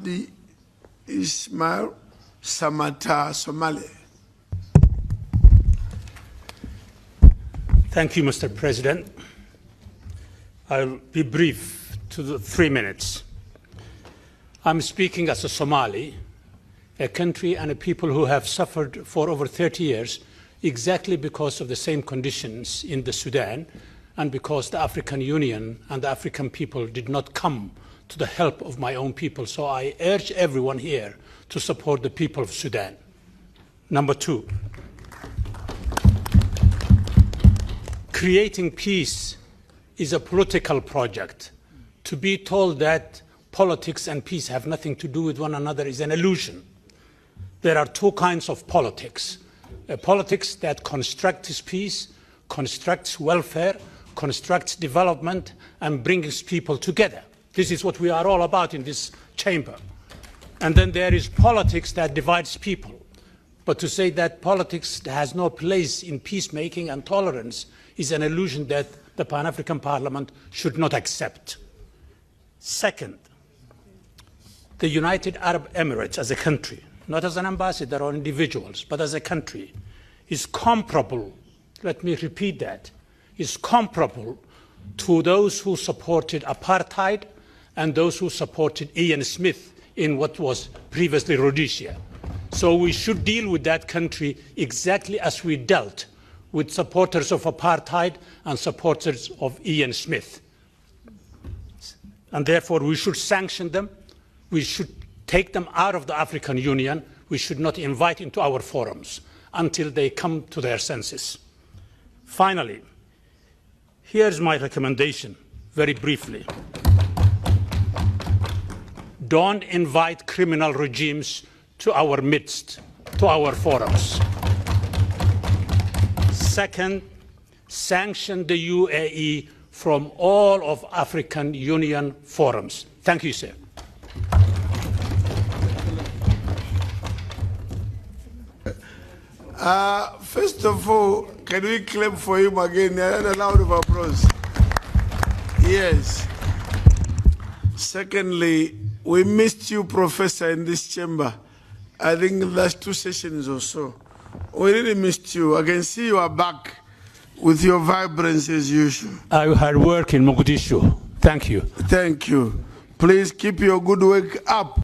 Cabdi, Ismail, Samatar, Somali. Thank you, Mr. President. I'll be brief to the 3 minutes. I'm speaking as a Somali, a country and a people who have suffered for over 30 years exactly because of the same conditions in the Sudan and because the African Union and the African people did not come to the help of my own people. So I urge everyone here to support the people of Sudan. Number two, creating peace is a political project. To be told that politics and peace have nothing to do with one another is an illusion. There are two kinds of politics. A politics that constructs peace, constructs welfare, constructs development, and brings people together. This is what we are all about in this chamber. And then there is politics that divides people. But to say that politics has no place in peacemaking and tolerance is an illusion that the Pan-African Parliament should not accept. Second, the United Arab Emirates as a country, not as an ambassador or individuals, but as a country, is comparable, let me repeat that, is comparable to those who supported apartheid and those who supported Ian Smith in what was previously Rhodesia. So we should deal with that country exactly as we dealt with supporters of apartheid and supporters of Ian Smith. And therefore we should sanction them. We should take them out of the African Union. We should not invite into our forums until they come to their senses. Finally, here's my recommendation, very briefly. Don't invite criminal regimes to our midst, to our forums. Second, sanction the UAE from all of African Union forums. Thank you, sir. First of all, can we clap for him again? A round of applause. Yes. Secondly, we missed you, Professor, in this chamber. I think the last 2 sessions or so. We really missed you. I can see you are back with your vibrance as usual. I had work in Mogadishu. Thank you. Thank you. Please keep your good work up.